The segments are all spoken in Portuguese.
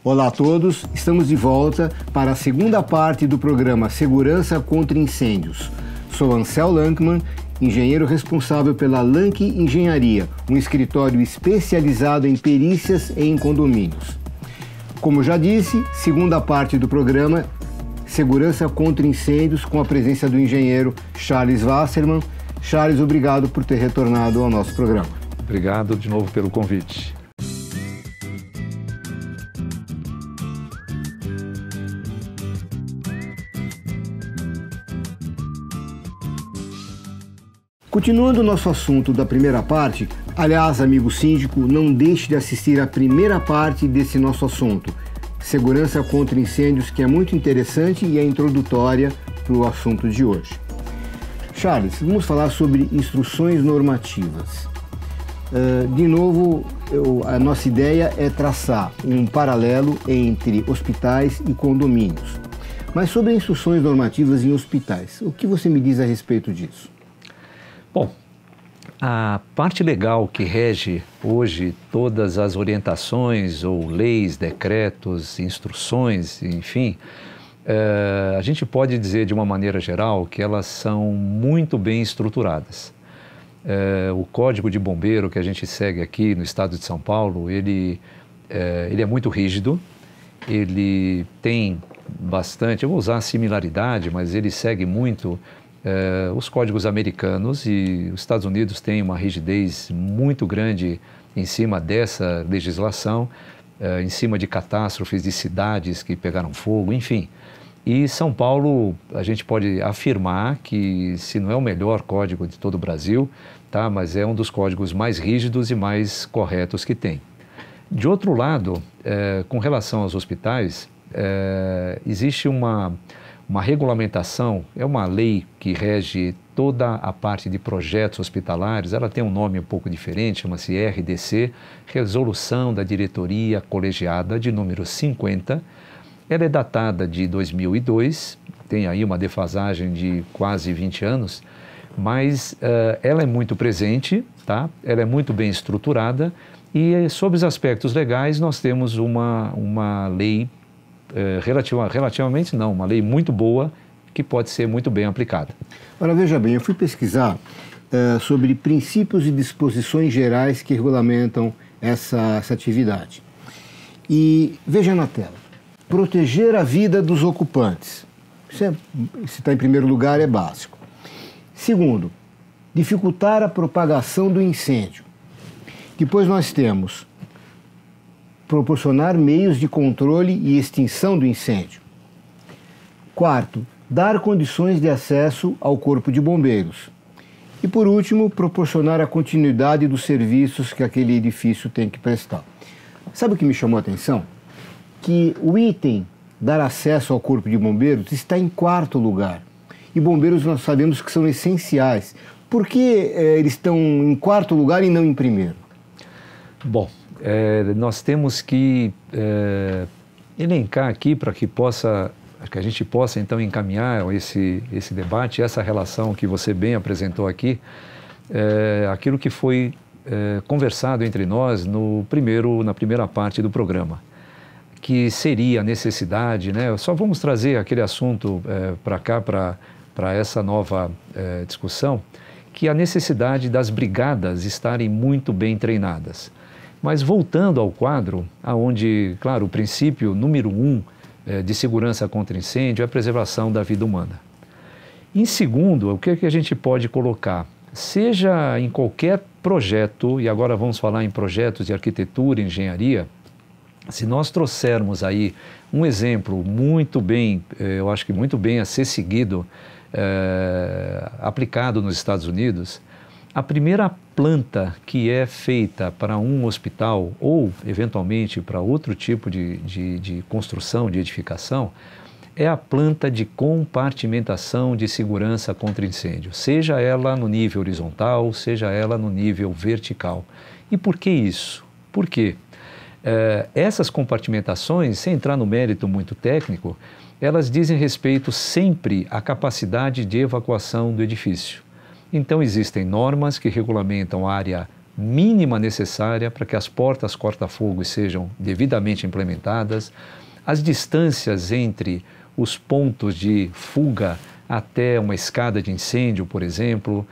Olá a todos, estamos de volta para a segunda parte do programa Segurança contra Incêndios. Sou Ansel Lankman, engenheiro responsável pela Lank Engenharia, um escritório especializado em perícias em condomínios. Como já disse, segunda parte do programa Segurança contra Incêndios, com a presença do engenheiro Charles Wasserman. Charles, obrigado por ter retornado ao nosso programa. Obrigado de novo pelo convite. Continuando o nosso assunto da primeira parte, aliás, amigo síndico, não deixe de assistir a primeira parte desse nosso assunto, Segurança contra Incêndios, que é muito interessante e é introdutória para o assunto de hoje. Charles, vamos falar sobre instruções normativas. De novo, a nossa ideia é traçar um paralelo entre hospitais e condomínios. Mas sobre instruções normativas em hospitais, o que você me diz a respeito disso? Bom, a parte legal que rege hoje todas as orientações ou leis, decretos, instruções, enfim, a gente pode dizer de uma maneira geral que elas são muito bem estruturadas. O Código de Bombeiro que a gente segue aqui no estado de São Paulo, ele é muito rígido, ele tem bastante, eu vou usar a similaridade, mas ele segue muito os códigos americanos, e os Estados Unidos têm uma rigidez muito grande em cima dessa legislação, em cima de catástrofes de cidades que pegaram fogo, enfim. E São Paulo, a gente pode afirmar que, se não é o melhor código de todo o Brasil, tá, mas é um dos códigos mais rígidos e mais corretos que tem. De outro lado, com relação aos hospitais, existe uma regulamentação, é uma lei que rege toda a parte de projetos hospitalares. Ela tem um nome um pouco diferente, chama-se RDC, Resolução da Diretoria Colegiada, de número 50. Ela é datada de 2002, tem aí uma defasagem de quase 20 anos, mas ela é muito presente, tá? Ela é muito bem estruturada, e sobre os aspectos legais nós temos uma lei relativamente não, uma lei muito boa que pode ser muito bem aplicada. Ora, veja bem, eu fui pesquisar sobre princípios e disposições gerais que regulamentam essa atividade. E veja na tela, proteger a vida dos ocupantes. Se está em primeiro lugar, é básico. Segundo, dificultar a propagação do incêndio. Depois nós temos proporcionar meios de controle e extinção do incêndio. Quarto, dar condições de acesso ao corpo de bombeiros. E por último, proporcionar a continuidade dos serviços que aquele edifício tem que prestar. Sabe o que me chamou a atenção? Que o item dar acesso ao corpo de bombeiros está em quarto lugar. E bombeiros nós sabemos que são essenciais. Por que eles estão em quarto lugar e não em primeiro? Bom, nós temos que elencar aqui para que a gente possa então encaminhar esse debate, essa relação que você bem apresentou aqui, aquilo que foi conversado entre nós na primeira parte do programa, que seria a necessidade, né? Só vamos trazer aquele assunto para cá, para essa nova discussão, que a necessidade das brigadas estarem muito bem treinadas. Mas voltando ao quadro, onde, claro, o princípio número 1 de segurança contra incêndio é a preservação da vida humana. Em segundo, o que é que a gente pode colocar? Seja em qualquer projeto, e agora vamos falar em projetos de arquitetura e engenharia, se nós trouxermos aí um exemplo muito bem, eu acho que muito bem a ser seguido, aplicado nos Estados Unidos, a primeira planta que é feita para um hospital ou, eventualmente, para outro tipo de construção, de edificação, é a planta de compartimentação de segurança contra incêndio, seja ela no nível horizontal, seja ela no nível vertical. E por que isso? Por quê? Essas compartimentações, sem entrar no mérito muito técnico, elas dizem respeito sempre à capacidade de evacuação do edifício. Então existem normas que regulamentam a área mínima necessária para que as portas corta-fogo sejam devidamente implementadas, as distâncias entre os pontos de fuga até uma escada de incêndio, por exemplo,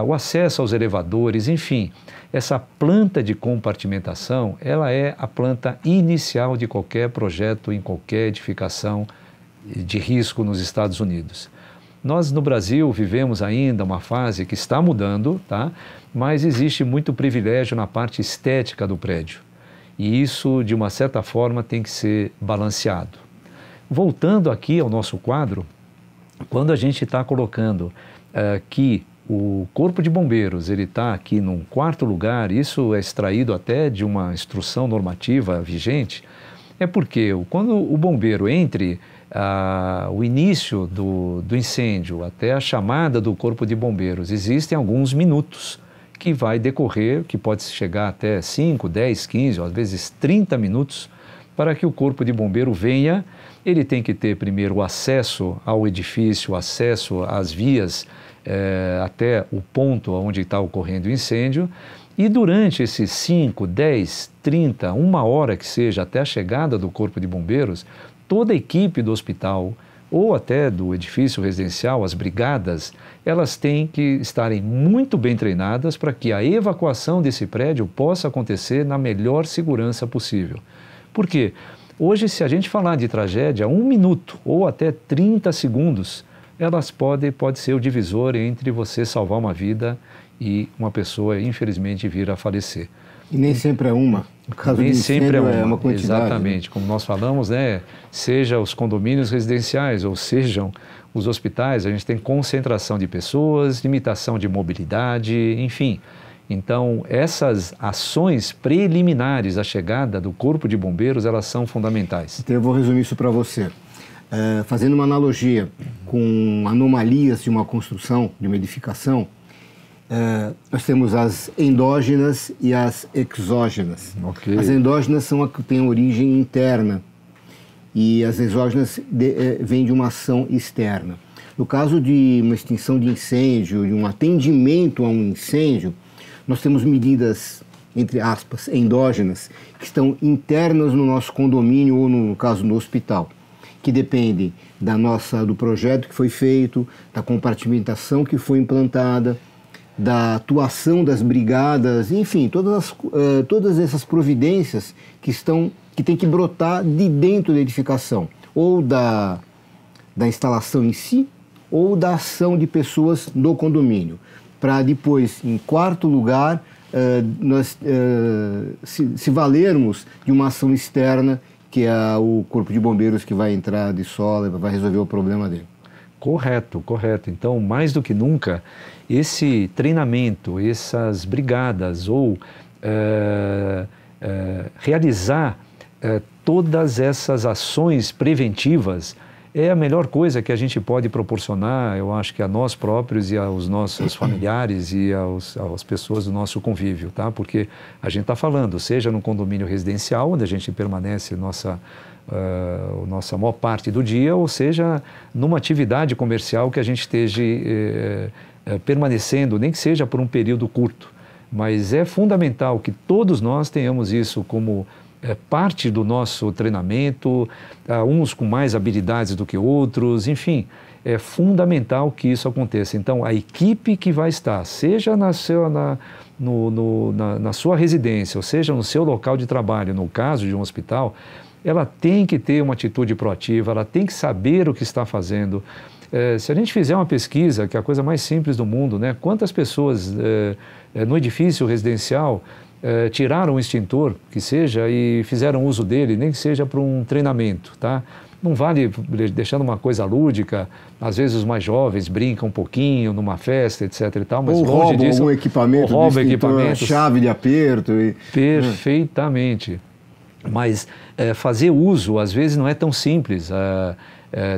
o acesso aos elevadores, enfim, essa planta de compartimentação, ela é a planta inicial de qualquer projeto em qualquer edificação de risco nos Estados Unidos. Nós no Brasil vivemos ainda uma fase que está mudando, tá? Mas existe muito privilégio na parte estética do prédio e isso de uma certa forma tem que ser balanceado. Voltando aqui ao nosso quadro, quando a gente está colocando que o Corpo de Bombeiros ele está aqui num quarto lugar, isso é extraído até de uma instrução normativa vigente, é porque quando o bombeiro entre o início do incêndio até a chamada do Corpo de Bombeiros, existem alguns minutos que vai decorrer, que pode chegar até 5, 10, 15, ou às vezes 30 minutos, para que o Corpo de Bombeiro venha. Ele tem que ter primeiro o acesso ao edifício, acesso às vias, até o ponto onde está ocorrendo o incêndio, e durante esses 5, 10, 30, uma hora que seja, até a chegada do Corpo de Bombeiros, toda a equipe do hospital ou até do edifício residencial, as brigadas, elas têm que estarem muito bem treinadas para que a evacuação desse prédio possa acontecer na melhor segurança possível. Por quê? Hoje, se a gente falar de tragédia, 1 minuto ou até 30 segundos, elas pode ser o divisor entre você salvar uma vida e uma pessoa, infelizmente, vir a falecer. E nem sempre é uma. No caso nem de sempre é uma quantidade. Exatamente. Como nós falamos, né, seja os condomínios residenciais ou sejam os hospitais, a gente tem concentração de pessoas, limitação de mobilidade, enfim. Então, essas ações preliminares à chegada do Corpo de Bombeiros, elas são fundamentais. Então, eu vou resumir isso para você. Fazendo uma analogia com anomalias de uma construção, de uma edificação, nós temos as endógenas e as exógenas. Okay. As endógenas são as que têm origem interna e as exógenas vêm de uma ação externa. No caso de uma extinção de incêndio, de um atendimento a um incêndio, nós temos medidas, entre aspas, endógenas, que estão internas no nosso condomínio ou, no caso, no hospital, que dependem do projeto que foi feito, da compartimentação que foi implantada, da atuação das brigadas, enfim, todas essas providências que têm que brotar de dentro da edificação, ou da instalação em si, ou da ação de pessoas no condomínio, para depois, em quarto lugar, nós se valermos de uma ação externa, que é o Corpo de Bombeiros que vai entrar de sola e vai resolver o problema dele. Correto, correto. Então, mais do que nunca, esse treinamento, essas brigadas ou realizar todas essas ações preventivas é a melhor coisa que a gente pode proporcionar, eu acho que a nós próprios e aos nossos familiares e às pessoas do nosso convívio, tá? Porque a gente está falando, seja no condomínio residencial, onde a gente permanece nossa maior parte do dia, ou seja, numa atividade comercial que a gente esteja permanecendo, nem que seja por um período curto. Mas é fundamental que todos nós tenhamos isso como parte do nosso treinamento, uns com mais habilidades do que outros, enfim, é fundamental que isso aconteça. Então, a equipe que vai estar, seja na sua residência, ou seja no seu local de trabalho, no caso de um hospital, ela tem que ter uma atitude proativa, ela tem que saber o que está fazendo. Se a gente fizer uma pesquisa, que é a coisa mais simples do mundo, né? Quantas pessoas no edifício residencial tiraram o extintor, que seja, e fizeram uso dele, nem que seja para um treinamento, tá? Não vale deixando uma coisa lúdica, às vezes os mais jovens brincam um pouquinho numa festa, etc e tal, mas ou longe disso... Ou roubam equipamento, equipamentos, chave de aperto. Perfeitamente. Mas fazer uso, às vezes, não é tão simples.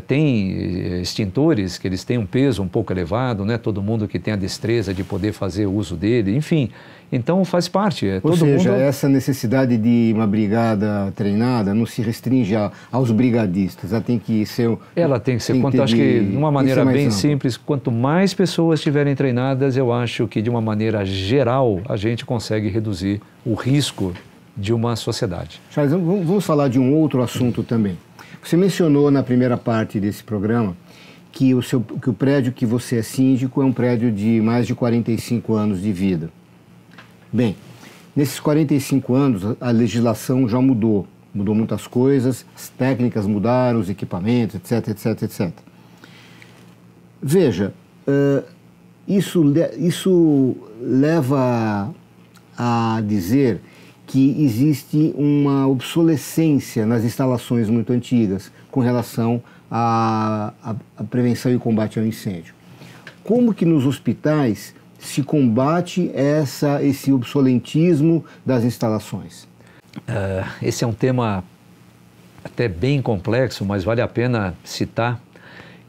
Tem extintores que eles têm um peso um pouco elevado, né? Todo mundo que tem a destreza de poder fazer uso dele, enfim. Então faz parte. Ou seja, essa necessidade de uma brigada treinada não se restringe aos brigadistas, ela tem que ser... Ela tem que ser, acho que de uma maneira bem simples, quanto mais pessoas estiverem treinadas, eu acho que de uma maneira geral a gente consegue reduzir o risco de uma sociedade. Charles, vamos falar de um outro assunto também. Você mencionou na primeira parte desse programa que o prédio que você é síndico é um prédio de mais de 45 anos de vida. Bem, nesses 45 anos a legislação já mudou muitas coisas, as técnicas mudaram, os equipamentos, etc, etc, etc. Veja, isso leva a dizer que existe uma obsolescência nas instalações muito antigas com relação à prevenção e combate ao incêndio. Como que nos hospitais se combate esse obsolentismo das instalações? Esse é um tema até bem complexo, mas vale a pena citar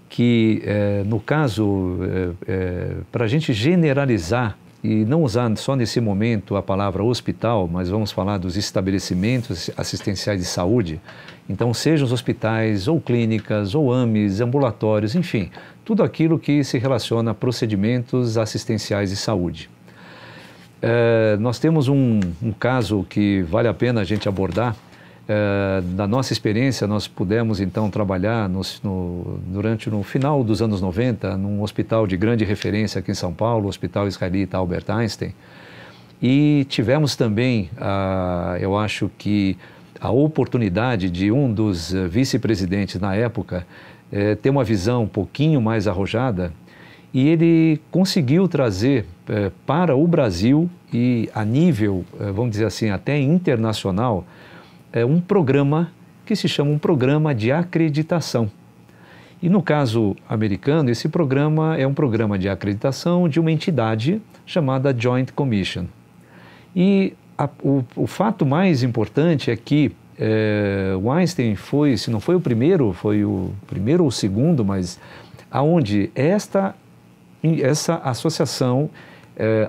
que, no caso, para a gente generalizar e não usar só nesse momento a palavra hospital, mas vamos falar dos estabelecimentos assistenciais de saúde. Então, sejam os hospitais, ou clínicas, ou AMEs, ambulatórios, enfim, tudo aquilo que se relaciona a procedimentos assistenciais de saúde. Nós temos um caso que vale a pena a gente abordar. Da nossa experiência, nós pudemos então trabalhar no final dos anos 90 num hospital de grande referência aqui em São Paulo, o Hospital Israelita Albert Einstein, e tivemos também, eu acho que a oportunidade de um dos vice-presidentes na época ter uma visão um pouquinho mais arrojada, e ele conseguiu trazer para o Brasil e a nível, vamos dizer assim, até internacional, um programa que se chama um programa de acreditação. E no caso americano, esse programa é um programa de acreditação de uma entidade chamada Joint Commission. E o fato mais importante é que o Einstein foi, se não foi o primeiro ou o segundo, mas aonde essa associação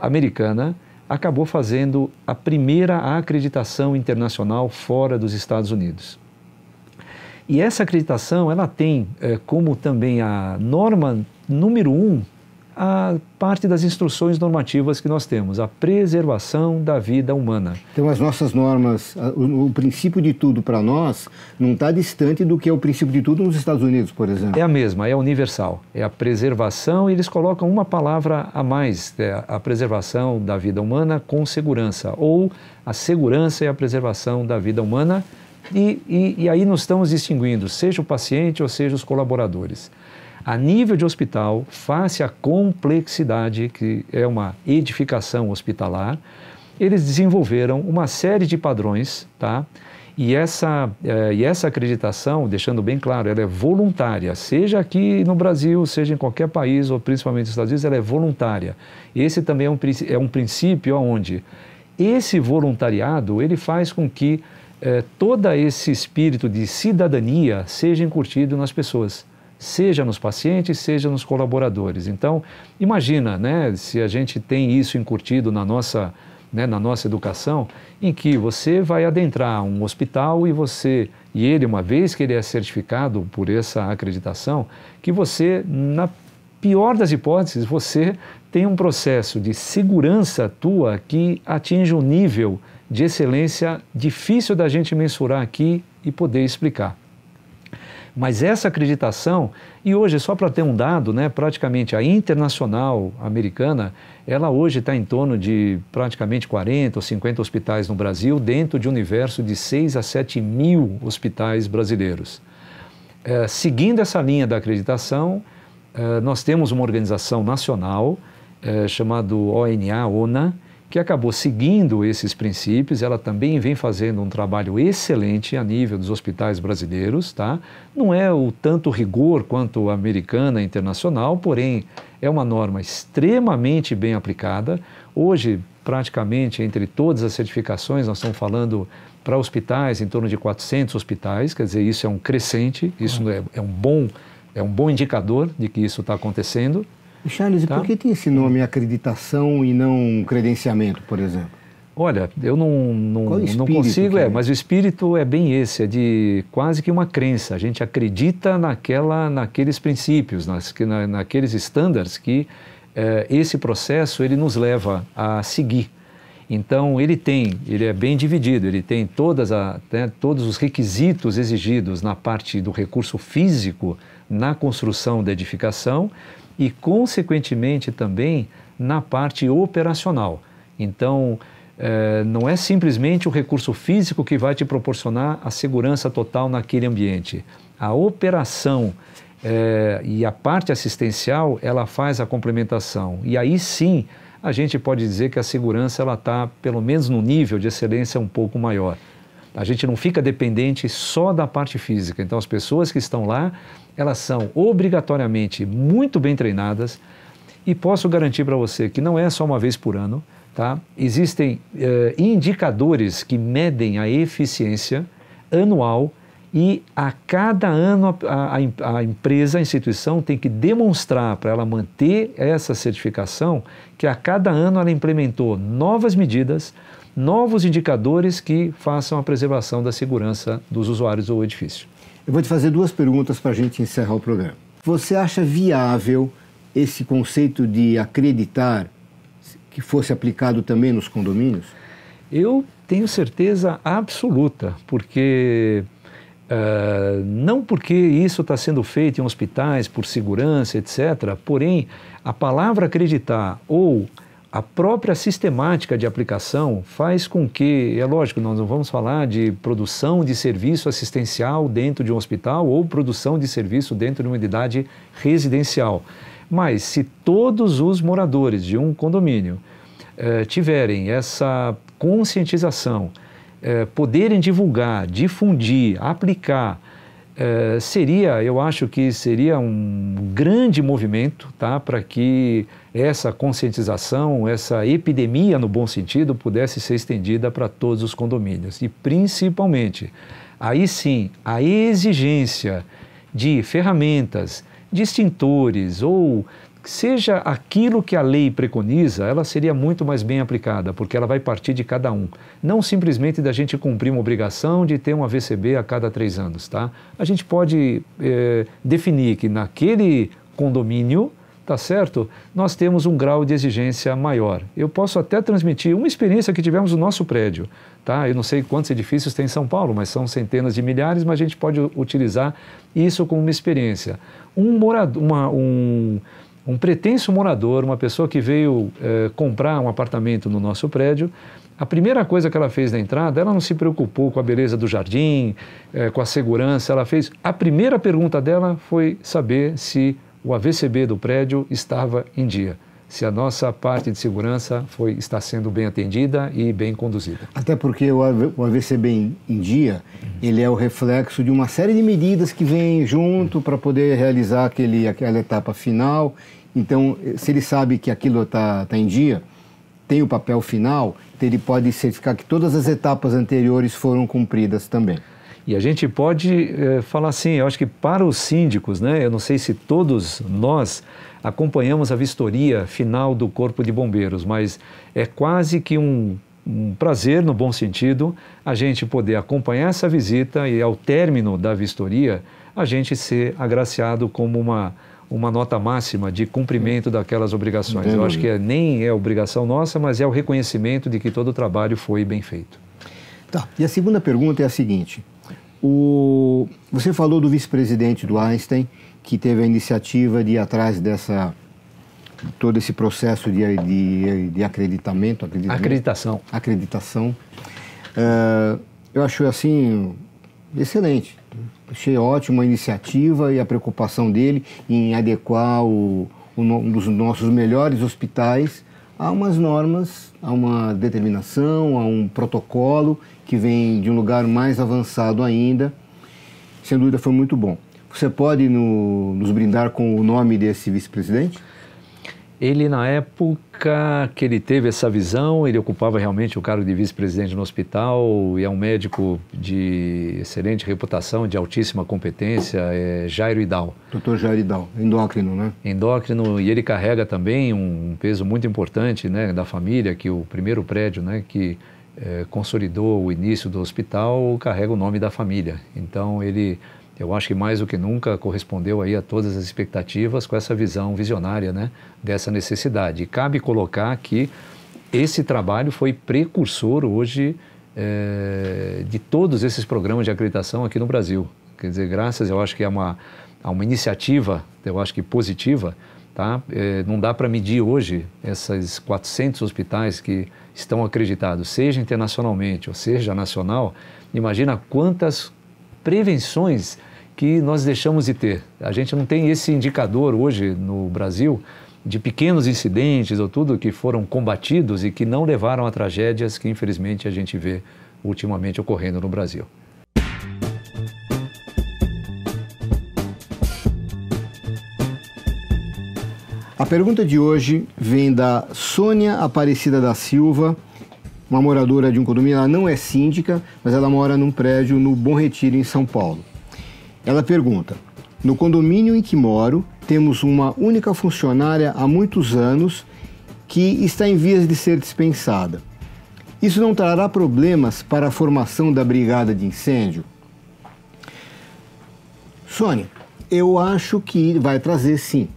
americana acabou fazendo a primeira acreditação internacional fora dos Estados Unidos. E essa acreditação, ela tem como também a norma número 1, a parte das instruções normativas que nós temos, a preservação da vida humana. Então as nossas normas, o princípio de tudo para nós não está distante do que é o princípio de tudo nos Estados Unidos, por exemplo. É a mesma, é universal, é a preservação, e eles colocam uma palavra a mais, a preservação da vida humana com segurança, ou a segurança e a preservação da vida humana, e aí nós estamos distinguindo, seja o paciente ou seja os colaboradores. A nível de hospital, face à complexidade que é uma edificação hospitalar, eles desenvolveram uma série de padrões, tá? E essa acreditação, deixando bem claro, ela é voluntária, seja aqui no Brasil, seja em qualquer país, ou principalmente nos Estados Unidos, ela é voluntária. Esse também é um princípio onde esse voluntariado, ele faz com que todo esse espírito de cidadania seja incutido nas pessoas, seja nos pacientes, seja nos colaboradores. Então, imagina, né, se a gente tem isso incutido na nossa educação, em que você vai adentrar um hospital e ele, uma vez que ele é certificado por essa acreditação, que você, na pior das hipóteses, você tem um processo de segurança tua que atinge um nível de excelência difícil da gente mensurar aqui e poder explicar. Mas essa acreditação, e hoje, só para ter um dado, né, praticamente a internacional americana, ela hoje está em torno de praticamente 40 ou 50 hospitais no Brasil, dentro de um universo de 6 a 7 mil hospitais brasileiros. Seguindo essa linha da acreditação, nós temos uma organização nacional chamada ONA, que acabou seguindo esses princípios. Ela também vem fazendo um trabalho excelente a nível dos hospitais brasileiros, tá? Não é o tanto rigor quanto a americana internacional, porém é uma norma extremamente bem aplicada. Hoje, praticamente, entre todas as certificações, nós estamos falando para hospitais, em torno de 400 hospitais, quer dizer, isso é um crescente, isso é um bom indicador de que isso está acontecendo. Charles, e por que tem esse nome acreditação e não credenciamento, por exemplo? Olha, eu não consigo, mas o espírito é bem esse, é de quase que uma crença. A gente acredita naqueles princípios, naqueles estándares que esse processo ele nos leva a seguir. Então, ele é bem dividido, ele tem todos os requisitos exigidos na parte do recurso físico, na construção da edificação e, consequentemente, também na parte operacional. Então, não é simplesmente o recurso físico que vai te proporcionar a segurança total naquele ambiente. A operação e a parte assistencial, ela faz a complementação. E aí sim, a gente pode dizer que a segurança está, pelo menos no nível de excelência, um pouco maior. A gente não fica dependente só da parte física. Então, as pessoas que estão lá, elas são obrigatoriamente muito bem treinadas e posso garantir para você que não é só uma vez por ano. Tá? Existem indicadores que medem a eficiência anual e a cada ano a empresa, a instituição tem que demonstrar para ela manter essa certificação que a cada ano ela implementou novas medidas, novos indicadores que façam a preservação da segurança dos usuários do edifício. Eu vou te fazer duas perguntas para a gente encerrar o programa. Você acha viável esse conceito de acreditar que fosse aplicado também nos condomínios? Eu tenho certeza absoluta, porque não porque isso está sendo feito em hospitais por segurança, etc., porém, a palavra acreditar ou a própria sistemática de aplicação faz com que, é lógico, nós não vamos falar de produção de serviço assistencial dentro de um hospital ou produção de serviço dentro de uma unidade residencial. Mas se todos os moradores de um condomínio tiverem essa conscientização, poderem divulgar, difundir, aplicar, eu acho que seria um grande movimento, tá, para que essa conscientização, essa epidemia, no bom sentido, pudesse ser estendida para todos os condomínios. E, principalmente, aí sim, a exigência de ferramentas, de extintores ou seja aquilo que a lei preconiza, ela seria muito mais bem aplicada, porque ela vai partir de cada um. Não simplesmente da gente cumprir uma obrigação de ter um AVCB a cada 3 anos, tá? A gente pode definir que naquele condomínio, tá certo? Nós temos um grau de exigência maior. Eu posso até transmitir uma experiência que tivemos no nosso prédio, tá? Eu não sei quantos edifícios tem em São Paulo, mas são centenas de milhares, mas a gente pode utilizar isso como uma experiência. Um pretenso morador, uma pessoa que veio comprar um apartamento no nosso prédio, a primeira coisa que ela fez na entrada, ela não se preocupou com a beleza do jardim, com a segurança, a primeira pergunta dela foi saber se o AVCB do prédio estava em dia, se a nossa parte de segurança está sendo bem atendida e bem conduzida. Até porque o AVCB em dia, ele é o reflexo de uma série de medidas que vêm junto para poder realizar aquela etapa final. Então, se ele sabe que aquilo está em dia, tem o papel final, então ele pode certificar que todas as etapas anteriores foram cumpridas também. E a gente pode falar assim, eu acho que para os síndicos, né, eu não sei se todos nós acompanhamos a vistoria final do Corpo de Bombeiros, mas é quase que um prazer, no bom sentido, a gente poder acompanhar essa visita e ao término da vistoria, a gente ser agraciado como uma nota máxima de cumprimento daquelas obrigações. Eu acho que nem é obrigação nossa, mas é o reconhecimento de que todo o trabalho foi bem feito. Tá. E a segunda pergunta é a seguinte. Você falou do vice-presidente do Einstein, que teve a iniciativa de ir atrás todo esse processo de acreditação. Eu acho assim excelente. Achei ótima a iniciativa e a preocupação dele em adequar um dos nossos melhores hospitais a umas normas, a uma determinação, a um protocolo que vem de um lugar mais avançado ainda. Sem dúvida foi muito bom. Você pode nos brindar com o nome desse vice-presidente? Ele, na época que ele teve essa visão, ele ocupava realmente o cargo de vice-presidente no hospital e é um médico de excelente reputação, de altíssima competência, é Jairo Idal. Dr. Jairo Idal, endócrino, né? Endócrino, e ele carrega também um peso muito importante, né, da família, que o primeiro prédio, né, que consolidou o início do hospital carrega o nome da família. Então ele, eu acho que mais do que nunca correspondeu aí a todas as expectativas com essa visão visionária, né, dessa necessidade. E cabe colocar que esse trabalho foi precursor hoje de todos esses programas de acreditação aqui no Brasil. Quer dizer, graças, eu acho que a uma iniciativa, eu acho que positiva, tá? Não dá para medir hoje esses 400 hospitais que estão acreditados, seja internacionalmente ou seja nacional. Imagina quantas prevenções que nós deixamos de ter. A gente não tem esse indicador hoje no Brasil de pequenos incidentes ou tudo que foram combatidos e que não levaram a tragédias que infelizmente a gente vê ultimamente ocorrendo no Brasil. A pergunta de hoje vem da Sônia Aparecida da Silva, uma moradora de um condomínio. Ela não é síndica, mas ela mora num prédio no Bom Retiro, em São Paulo. Ela pergunta: no condomínio em que moro, temos uma única funcionária há muitos anos que está em vias de ser dispensada. Isso não trará problemas para a formação da brigada de incêndio? Sônia, eu acho que vai trazer sim.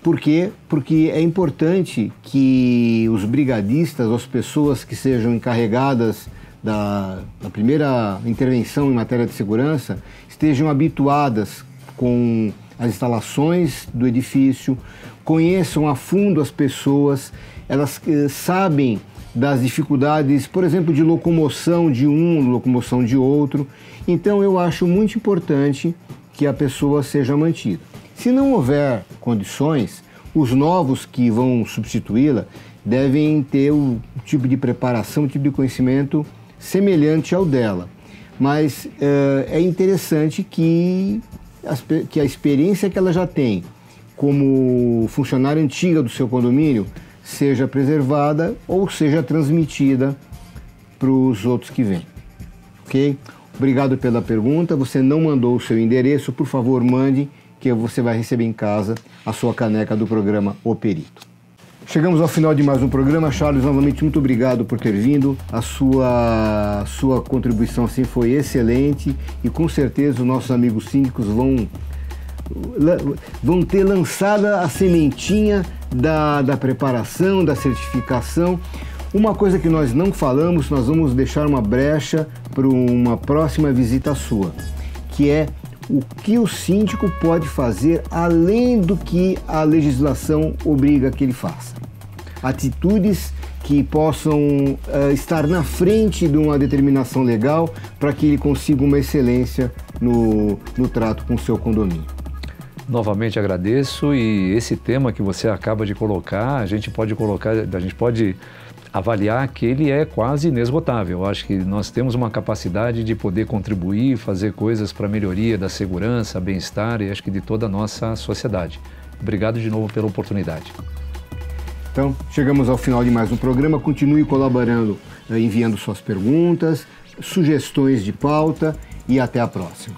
Por quê? Porque é importante que os brigadistas, as pessoas que sejam encarregadas da primeira intervenção em matéria de segurança, estejam habituadas com as instalações do edifício, conheçam a fundo as pessoas, elas sabem das dificuldades, por exemplo, de locomoção de um, locomoção de outro. Então eu acho muito importante que a pessoa seja mantida. Se não houver condições, os novos que vão substituí-la devem ter o tipo de preparação, o tipo de conhecimento semelhante ao dela. Mas é interessante que a experiência que ela já tem como funcionária antiga do seu condomínio seja preservada ou seja transmitida para os outros que vêm. Ok? Obrigado pela pergunta. Você não mandou o seu endereço, por favor, mande, que você vai receber em casa a sua caneca do programa O Perito. Chegamos ao final de mais um programa. Charles, novamente, muito obrigado por ter vindo. A sua contribuição assim foi excelente e com certeza os nossos amigos síndicos vão ter lançada a sementinha da preparação, da certificação. Uma coisa que nós não falamos, nós vamos deixar uma brecha para uma próxima visita sua, que é o que o síndico pode fazer além do que a legislação obriga que ele faça. Atitudes que possam estar na frente de uma determinação legal para que ele consiga uma excelência no trato com o seu condomínio. Novamente agradeço, e esse tema que você acaba de colocar, a gente pode avaliar que ele é quase inesgotável. Eu acho que nós temos uma capacidade de poder contribuir, fazer coisas para a melhoria da segurança, bem-estar e acho que de toda a nossa sociedade. Obrigado de novo pela oportunidade. Então, chegamos ao final de mais um programa. Continue colaborando, enviando suas perguntas, sugestões de pauta e até a próxima.